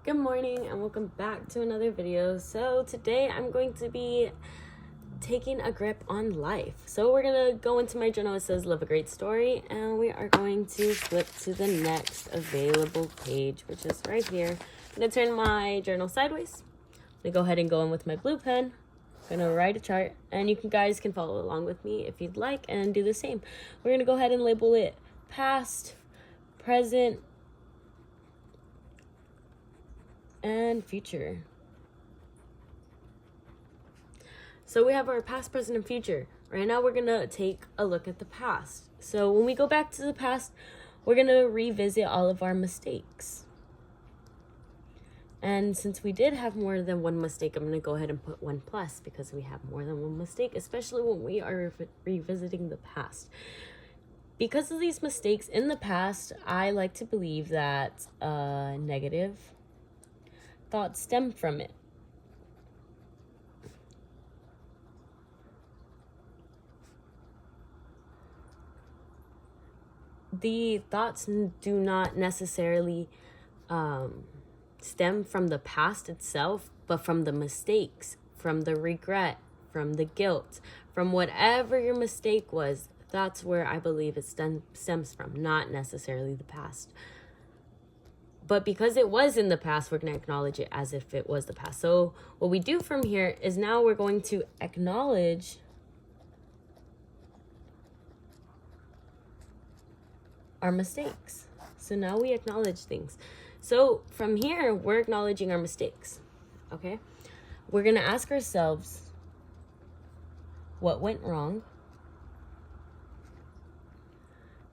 Good morning and welcome back to another video. So today I'm going to be taking a grip on life. So we're gonna go into my journal. It says live a great story, and we are going to flip to the next available page, which is right here. I'm gonna turn my journal sideways. I'm gonna go ahead and go in with my blue pen. I'm gonna write a chart, and you guys can follow along with me if you'd like and do the same. We're gonna go ahead and label it past, present, and future. So we have our past, present, and future. Right now we're gonna take a look at the past. So when we go back to the past, we're gonna revisit all of our mistakes. And since we did have more than one mistake, I'm gonna go ahead and put 1+ because we have more than one mistake, especially when we are revisiting the past. Because of these mistakes in the past, I like to believe that negative thoughts stem from it. The thoughts do not necessarily stem from the past itself, but from the mistakes, from the regret, from the guilt, from whatever your mistake was. That's where I believe it stems from, not necessarily the past. But because it was in the past, we're going to acknowledge it as if it was the past. So what we do from here is now we're going to acknowledge our mistakes. So now we acknowledge things. So from here, we're acknowledging our mistakes. Okay? We're going to ask ourselves what went wrong.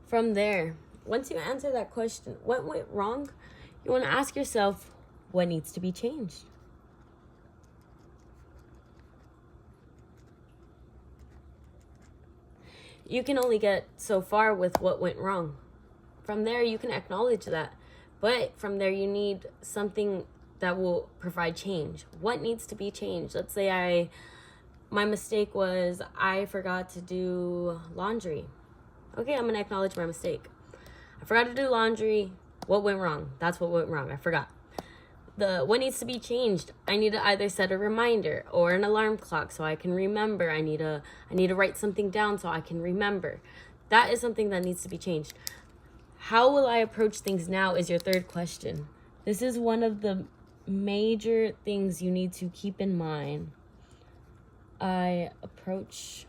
From there, once you answer that question, what went wrong? You want to ask yourself, what needs to be changed? You can only get so far with what went wrong. From there, you can acknowledge that. But from there, you need something that will provide change. What needs to be changed? Let's say my mistake was I forgot to do laundry. Okay, I'm going to acknowledge my mistake. I forgot to do laundry. What went wrong? That's what went wrong. I forgot. What needs to be changed? I need to either set a reminder or an alarm clock so I can remember. I need to write something down so I can remember. That is something that needs to be changed. How will I approach things now is your third question. This is one of the major things you need to keep in mind. I approach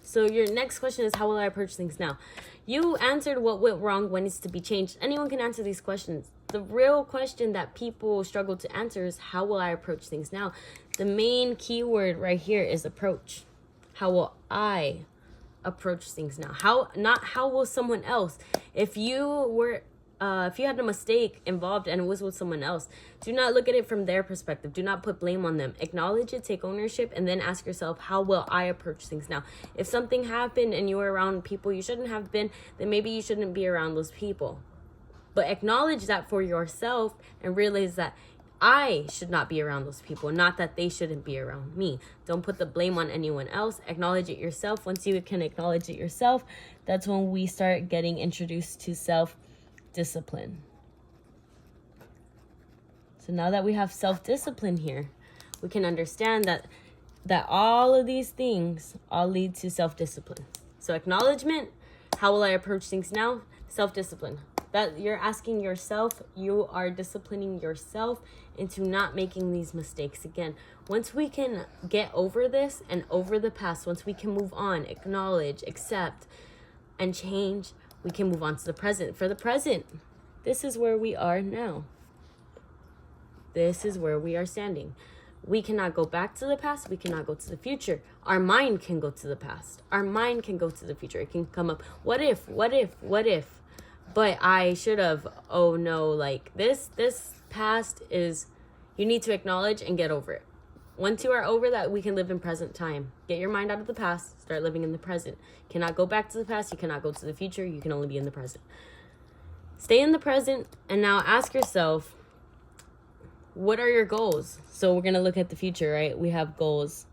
So your next question is, how will I approach things now? You answered what went wrong, what needs to be changed. Anyone can answer these questions. The real question that people struggle to answer is, how will I approach things now? The main keyword right here is approach. How will I approach things now? Not how will someone else? If you had a mistake involved and it was with someone else, do not look at it from their perspective. Do not put blame on them. Acknowledge it, take ownership, and then ask yourself, how will I approach things now? If something happened and you were around people you shouldn't have been, then maybe you shouldn't be around those people. But acknowledge that for yourself and realize that I should not be around those people, not that they shouldn't be around me. Don't put the blame on anyone else. Acknowledge it yourself. Once you can acknowledge it yourself, that's when we start getting introduced to self-discipline. So now that we have self-discipline here, we can understand that all of these things all lead to self-discipline. So acknowledgement, how will I approach things now? Self-discipline. That you're asking yourself, you are disciplining yourself into not making these mistakes again. Once we can get over this and over the past, once we can move on, acknowledge, accept, and change, we can move on to the present. For the present, this is where we are now. This is where we are standing. We cannot go back to the past. We cannot go to the future. Our mind can go to the past. Our mind can go to the future. It can come up, what if? But I should have, oh no, like this past is, you need to acknowledge and get over it. Once you are over that, we can live in present time. Get your mind out of the past, start living in the present. You cannot go back to the past, you cannot go to the future, you can only be in the present. Stay in the present, and now ask yourself, what are your goals? So we're going to look at the future, right? We have goals.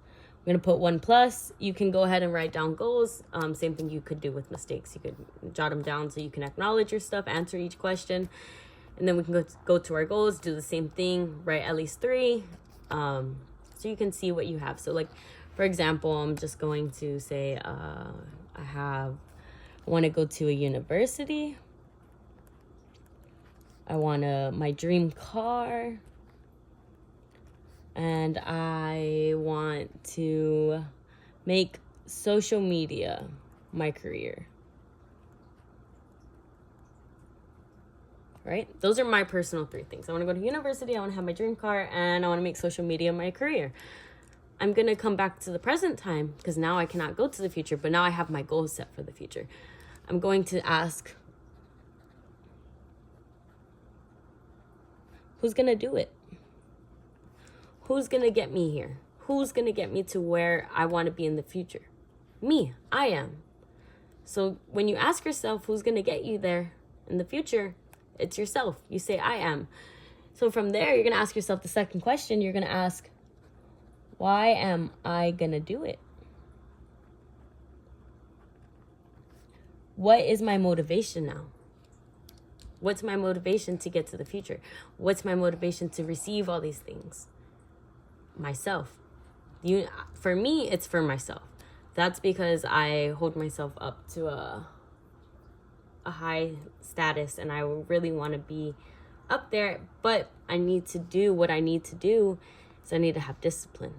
I'm going to put 1+. You can go ahead and write down goals. Same thing you could do with mistakes. You could jot them down so you can acknowledge your stuff, answer each question. And then we can go to our goals, do the same thing, write at least 3. So you can see what you have. So like, for example, I'm just going to say I want to go to a university. I want my dream car. And I want to make social media my career. Right? Those are my personal 3 things. I want to go to university, I want to have my dream car, and I want to make social media my career. I'm going to come back to the present time because now I cannot go to the future, but now I have my goals set for the future. I'm going to ask, who's going to do it? Who's going to get me here? Who's going to get me to where I want to be in the future? Me. I am. So when you ask yourself who's going to get you there in the future, it's yourself. You say, I am. So from there, you're going to ask yourself the second question. You're going to ask, why am I going to do it? What is my motivation now? What's my motivation to get to the future? What's my motivation to receive all these things? Myself. For me, it's for myself. That's because I hold myself up to a high status and I really want to be up there, but I need to do what I need to do. So I need to have discipline.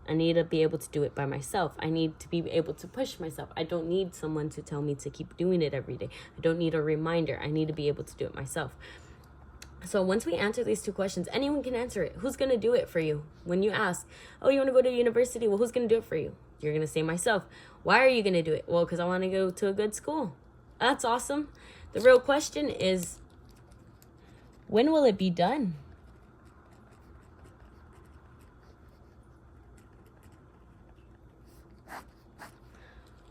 I need to be able to do it by myself. I need to be able to push myself. I don't need someone to tell me to keep doing it every day. I don't need a reminder. I need to be able to do it myself. So once we answer these 2 questions, anyone can answer it. Who's going to do it for you? When you ask, oh, you want to go to university? Well, who's going to do it for you? You're going to say myself. Why are you going to do it? Well, because I want to go to a good school. That's awesome. The real question is, when will it be done?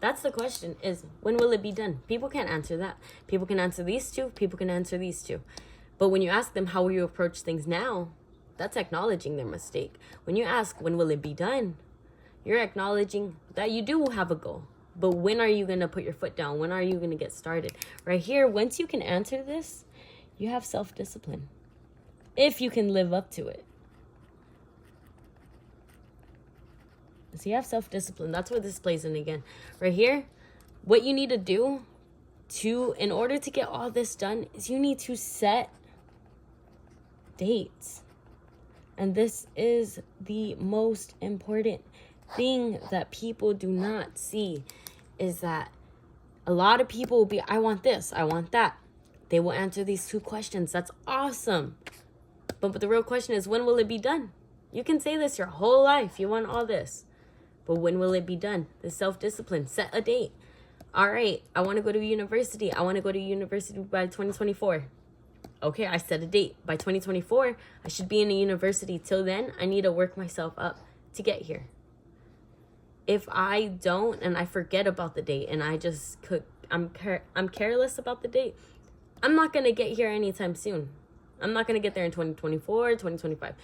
That's the question, is when will it be done? People can't answer that. People can answer these 2. People can answer these 2. But when you ask them how will you approach things now, that's acknowledging their mistake. When you ask when will it be done, you're acknowledging that you do have a goal. But when are you going to put your foot down? When are you going to get started? Right here, once you can answer this, you have self-discipline. If you can live up to it. So you have self-discipline. That's where this plays in again. Right here, what you need to do in order to get all this done is you need to set dates. And this is the most important thing that people do not see, is that a lot of people will be, I want this, I want that. They will answer these 2 questions. That's awesome. But the real question is, when will it be done? You can say this your whole life. You want all this. But when will it be done? The self-discipline. Set a date. All right, I want to go to university. I want to go to university by 2024. Okay, I set a date. By 2024, I should be in a university. Till then, I need to work myself up to get here. If I don't and I forget about the date and I just I'm careless about the date, I'm not going to get here anytime soon. I'm not going to get there in 2024, 2025.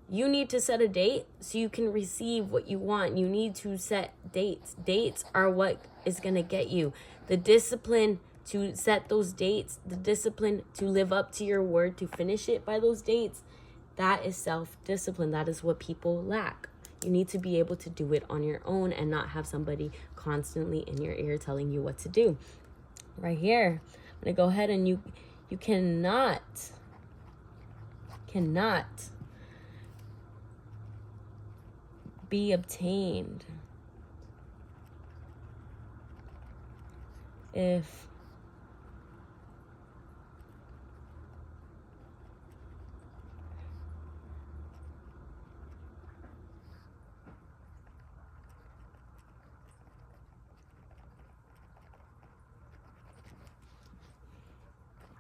You need to set a date so you can receive what you want. You need to set dates. Dates are what is going to get you. The discipline to set those dates, the discipline to live up to your word, to finish it by those dates, that is self-discipline. That is what people lack. You need to be able to do it on your own and not have somebody constantly in your ear telling you what to do. Right here, I'm going to go ahead and you cannot be obtained if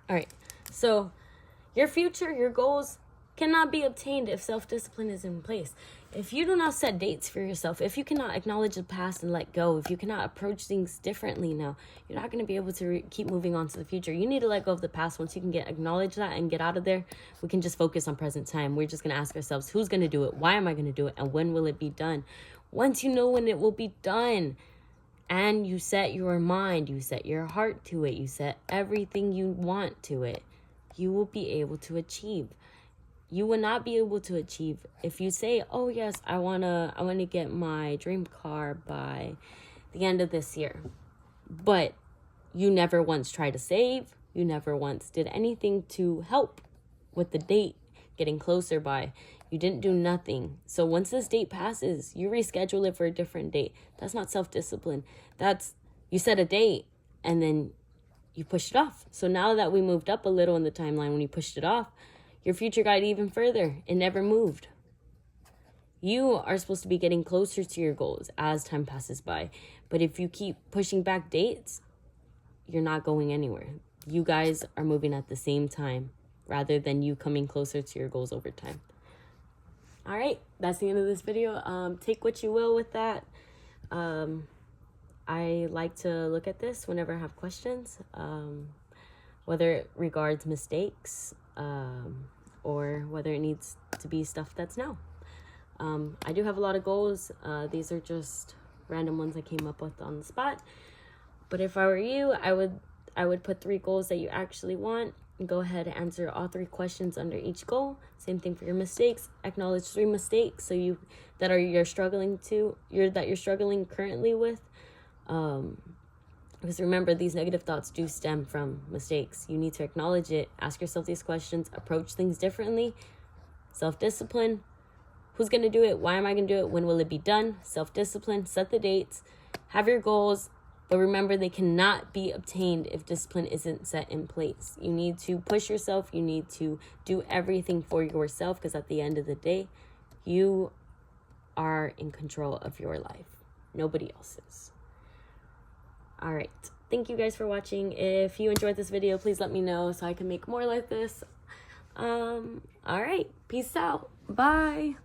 all right, so your future, your goals cannot be obtained if self-discipline is in place. If you do not set dates for yourself, if you cannot acknowledge the past and let go, if you cannot approach things differently now, you're not going to be able to keep moving on to the future. You need to let go of the past. Once you can acknowledge that and get out of there, we can just focus on present time. We're just going to ask ourselves, who's going to do it? Why am I going to do it? And when will it be done? Once you know when it will be done, and you set your mind, you set your heart to it, you set everything you want to it, you will be able to achieve. You will not be able to achieve if you say, oh yes, I wanna get my dream car by the end of this year. But you never once tried to save, you never once did anything to help with the date getting closer by. You didn't do nothing. So once this date passes, you reschedule it for a different date. That's not self-discipline. That's, you set a date and then you pushed it off. So now that we moved up a little in the timeline, when you pushed it off, your future got even further. It never moved. You are supposed to be getting closer to your goals as time passes by. But if you keep pushing back dates, you're not going anywhere. You guys are moving at the same time rather than you coming closer to your goals over time. All right, that's the end of this video. Take what you will with that. I like to look at this whenever I have questions, whether it regards mistakes or whether it needs to be stuff that's now. I do have a lot of goals. These are just random ones I came up with on the spot. But if I were you, I would put 3 goals that you actually want. Go ahead and answer all 3 questions under each goal. Same thing for your mistakes. Acknowledge 3 mistakes so you're struggling currently with. Because remember, these negative thoughts do stem from mistakes. You need to acknowledge it. Ask yourself these questions. Approach things differently. Self-discipline. Who's going to do it? Why am I going to do it? When will it be done? Self-discipline. Set the dates. Have your goals. But remember, they cannot be obtained if discipline isn't set in place. You need to push yourself. You need to do everything for yourself, because at the end of the day, you are in control of your life. Nobody else is. All right. Thank you guys for watching. If you enjoyed this video, please let me know so I can make more like this. All right. Peace out. Bye.